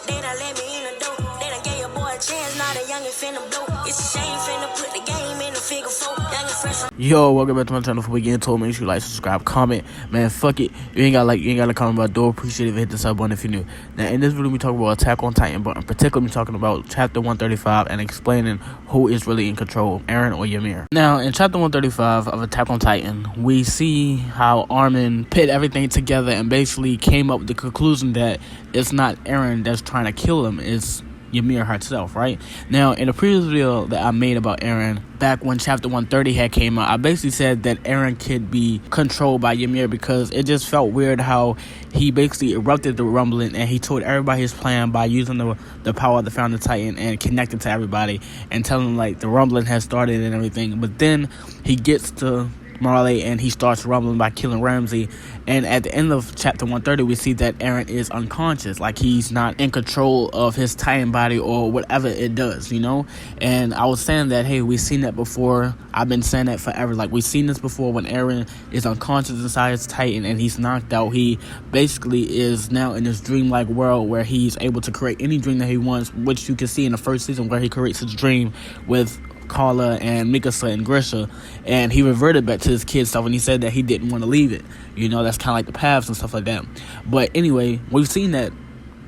They done let me in the door. They done gave your boy a chance, now the youngin' finna blow. It's a shame finna put the game in the figure four. Youngin' fresh from. Yo, welcome back to my channel. Before we get into it, make sure you like, subscribe, comment. Man, fuck it. You ain't gotta comment about door. Appreciate it if you hit the sub button if you're new. Now, in this video, we talk about Attack on Titan, but in particular, we talking about chapter 135 and explaining who is really in control, Eren or Ymir. Now, in chapter 135 of Attack on Titan, we see how Armin put everything together and basically came up with the conclusion that it's not Eren that's trying to kill him, it's Ymir herself, right? Now, in a previous video that I made about Eren, back when chapter 130 had came out, I basically said that Eren could be controlled by Ymir because it just felt weird how he basically erupted the rumbling and he told everybody his plan by using the power of the Founding Titan and connecting to everybody and telling them like the rumbling has started and everything. But then he gets to Marley and he starts rumbling by killing Ramsey, and at the end of chapter 130 we see that Eren is unconscious, like he's not in control of his Titan body or whatever it does, you know. And I was saying that, hey, we've seen that before. I've been saying that forever. Like, we've seen this before. When Eren is unconscious inside his Titan and he's knocked out, he basically is now in this dreamlike world where he's able to create any dream that he wants, which you can see in the first season where he creates his dream with Carla and Mikasa and Grisha, and he reverted back to his kid stuff and he said that he didn't want to leave it, you know. That's kind of like the paths and stuff like that. But anyway, we've seen that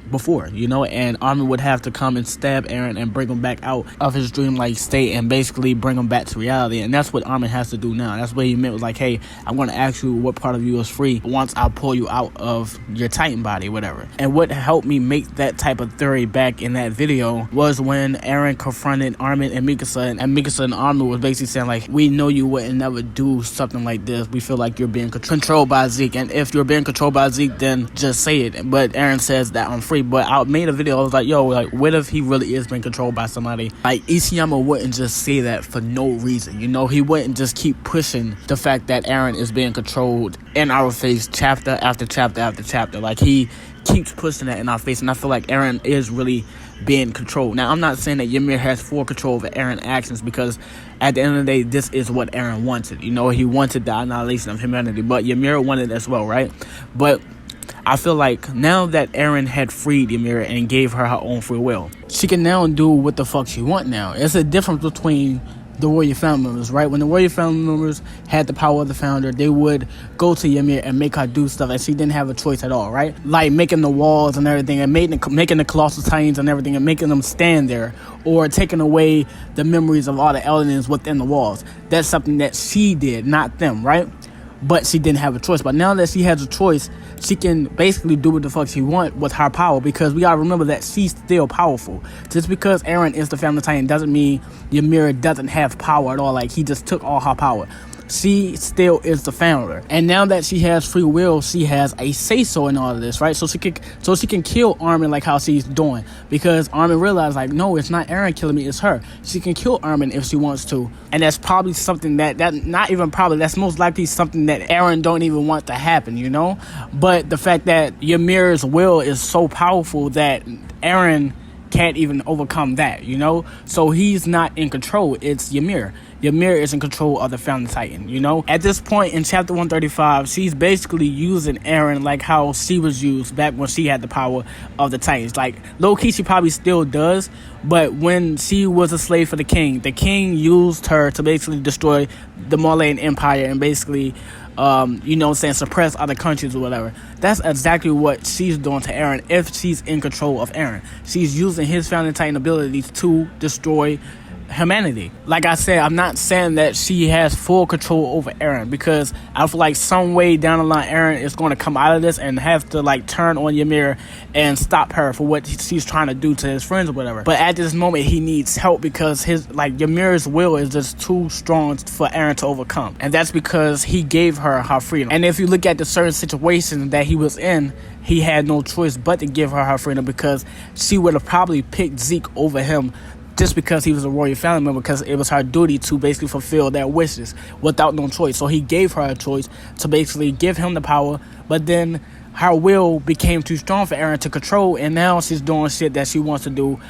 before, you know, and Armin would have to come and stab Eren and bring him back out of his dreamlike state and basically bring him back to reality. And that's what Armin has to do now. That's what he meant, was like, hey, I'm going to ask you what part of you is free once I pull you out of your Titan body, whatever. And what helped me make that type of theory back in that video was when Eren confronted Armin and Mikasa, and Mikasa and Armin was basically saying like, we know you wouldn't never do something like this. We feel like you're being controlled by Zeke, and if you're being controlled by Zeke, then just say it. But Eren says that I'm free. But I made a video, I was like, yo, like, what if he really is being controlled by somebody? Like, Isayama wouldn't just say that for no reason, you know. He wouldn't just keep pushing the fact that Eren is being controlled in our face chapter after chapter after chapter. Like, he keeps pushing that in our face, and I feel like Eren is really being controlled. Now, I'm not saying that Ymir has full control over Eren's actions, because at the end of the day, this is what Eren wanted, you know. He wanted the annihilation of humanity, but Ymir wanted it as well, right? But I feel like now that Eren had freed Ymir and gave her her own free will, she can now do what the fuck she want now. It's a difference between the warrior family members, right? When the warrior family members had the power of the founder, they would go to Ymir and make her do stuff, and she didn't have a choice at all, right? Like making the walls and everything, and making the colossal titans and everything, and making them stand there, or taking away the memories of all the aliens within the walls. That's something that she did, not them, right? But she didn't have a choice. But now that she has a choice, she can basically do what the fuck she wants with her power, because we gotta remember that she's still powerful. Just because Eren is the Founding Titan doesn't mean Ymir doesn't have power at all. Like, he just took all her power. She still is the founder, and now that she has free will, she has a say-so in all of this, right? So she can kill Armin like how she's doing, because Armin realized, like, no, it's not Eren killing me, it's her. She can kill Armin if she wants to, and that's probably something that not even probably, that's most likely something that Eren don't even want to happen, you know. But the fact that Ymir's will is so powerful that Eren can't even overcome that, you know. So he's not in control, it's Ymir. Ymir is in control of the Founding Titan, you know. At this point in chapter 135, she's basically using Eren like how she was used back when she had the power of the Titans. Like, low-key, she probably still does, but when she was a slave for the king used her to basically destroy the Malayan Empire and basically you know what I'm saying, suppress other countries or whatever. That's exactly what she's doing to Eren if she's in control of Eren. She's using his Founding Titan abilities to destroy humanity. Like I said, I'm not saying that she has full control over Eren, because I feel like some way down the line Eren is going to come out of this and have to like turn on Ymir and stop her for what she's trying to do to his friends or whatever. But at this moment he needs help, because his Ymir's will is just too strong for Eren to overcome, and that's because he gave her her freedom. And if you look at the certain situations that he was in, he had no choice but to give her her freedom, because she would have probably picked Zeke over him just because he was a royal family member, because it was her duty to basically fulfill their wishes without no choice. So he gave her a choice to basically give him the power, but then her will became too strong for Eren to control, and now she's doing shit that she wants to do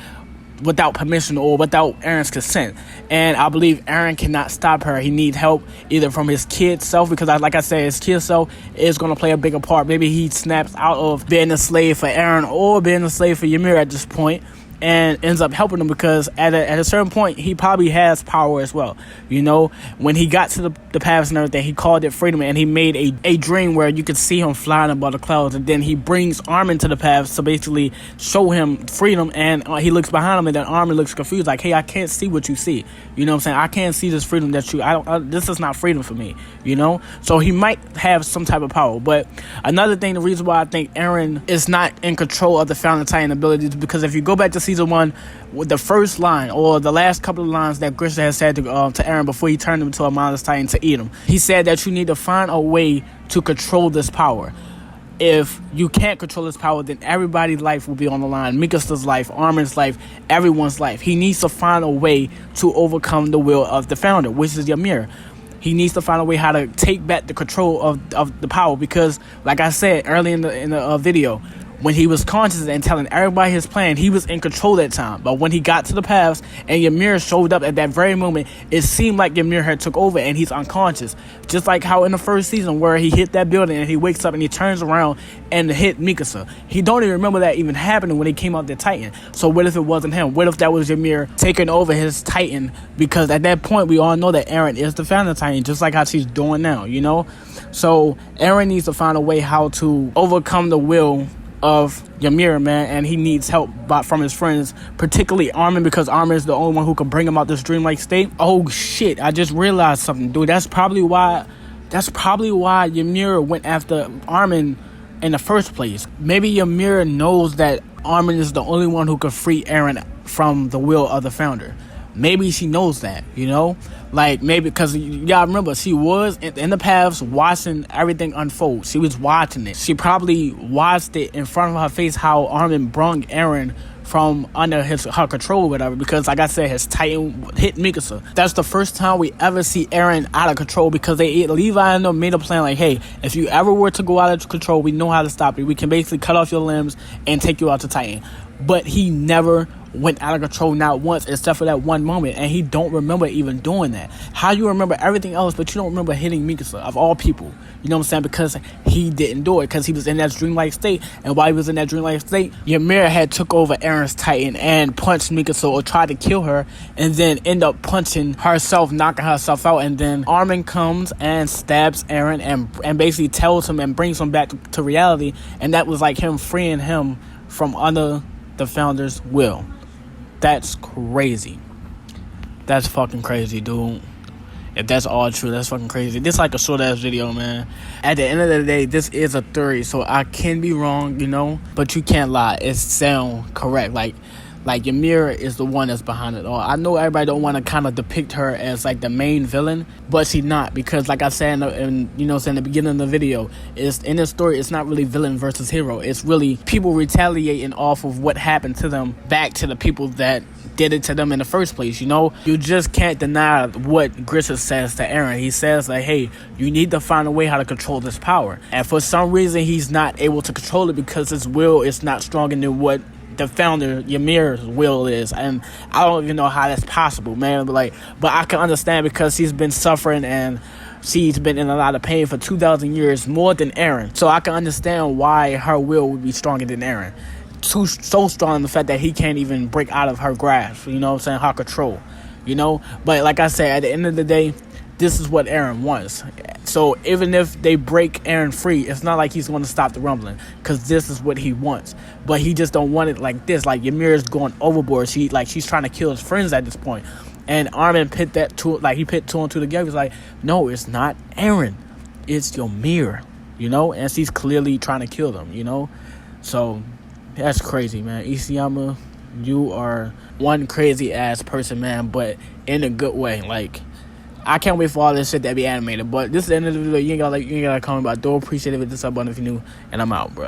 without permission or without Eren's consent. And I believe Eren cannot stop her. He needs help either from his kid self, because like I said, his kid self is going to play a bigger part. Maybe he snaps out of being a slave for Eren or being a slave for Ymir at this point, and ends up helping him, because at a certain point he probably has power as well. You know, when he got to the paths and everything, he called it freedom, and he made a dream where you could see him flying above the clouds, and then he brings Armin to the paths to basically show him freedom, and he looks behind him, and then Armin looks confused like, hey, I can't see what you see. You know what I'm saying? I can't see this freedom that you, this is not freedom for me, you know? So he might have some type of power. But another thing, the reason why I think Eren is not in control of the Founding Titan abilities, because if you go back to season 1, with the first line or the last couple of lines that Grisha has said to Eren before he turned him into a mindless Titan to eat him, he said that you need to find a way to control this power. If you can't control this power, then everybody's life will be on the line. Mikasa's life, Armin's life, everyone's life. He needs to find a way to overcome the will of the founder, which is Ymir. He needs to find a way how to take back the control of the power, because like I said early in the video, when he was conscious and telling everybody his plan, he was in control that time. But when he got to the paths and Ymir showed up at that very moment, it seemed like Ymir had took over and he's unconscious. Just like how in the first season where he hit that building and he wakes up and he turns around and hit Mikasa. He don't even remember that even happening when he came out the Titan. So what if it wasn't him? What if that was Ymir taking over his Titan? Because at that point, we all know that Eren is the Founding Titan, just like how she's doing now, you know? So Eren needs to find a way how to overcome the will of Ymir, man, and he needs help from his friends, particularly Armin, because Armin is the only one who can bring him out this dreamlike state. Oh shit, I just realized something, dude. That's probably why Ymir went after Armin in the first place. Maybe Ymir knows that Armin is the only one who can free Eren from the will of the founder. Maybe she knows that, you know? Like, maybe, because y'all remember, she was in the paths watching everything unfold. She was watching it. She probably watched it in front of her face, how Armin brung Eren from under her control or whatever, because like I said, his Titan hit Mikasa. That's the first time we ever see Eren out of control, because Levi and them made a plan like, hey, if you ever were to go out of control, we know how to stop you. We can basically cut off your limbs and take you out to Titan. But he never went out of control, not once, except for that one moment, and he don't remember even doing that. How you remember everything else, but you don't remember hitting Mikasa, of all people? You know what I'm saying? Because he didn't do it, because he was in that dreamlike state, and while he was in that dreamlike state, Ymir had took over Eren's Titan and punched Mikasa or tried to kill her, and then end up punching herself, knocking herself out, and then Armin comes and stabs Eren and basically tells him and brings him back to reality, and that was like him freeing him from under the founder's will. That's crazy. That's fucking crazy, dude. If that's all true, that's fucking crazy. This is like a short ass video, man. At the end of the day, this is a theory, so I can be wrong, you know, but you can't lie. It sound correct. Like Ymir is the one that's behind it all. I know everybody don't want to kind of depict her as like the main villain, but she's not, because like I said in the beginning of the video, is in this story, it's not really villain versus hero. It's really people retaliating off of what happened to them back to the people that did it to them in the first place, you know? You just can't deny what Grisha says to Eren. He says like, hey, you need to find a way how to control this power. And for some reason, he's not able to control it because his will is not stronger than what the founder Ymir's will is, and I don't even know how that's possible, man. But I can understand, because she's been suffering and she's been in a lot of pain for 2,000 years, more than Eren. So I can understand why her will would be stronger than Eren. So strong in the fact that he can't even break out of her grasp. You know what I'm saying? Her control. You know. But like I said, at the end of the day, this is what Eren wants. So even if they break Eren free, it's not like he's going to stop the rumbling, because this is what he wants. But he just don't want it like this. Like Ymir is going overboard. She's trying to kill his friends at this point. And Armin pit two and two together. He's like, no, it's not Eren. It's Ymir. You know? And she's clearly trying to kill them, you know? So that's crazy, man. Isayama, you are one crazy ass person, man, but in a good way. Like, I can't wait for all this shit to be animated. But this is the end of the video. You ain't gotta comment, but I do appreciate it. Hit the sub button if you're new, and I'm out, bro.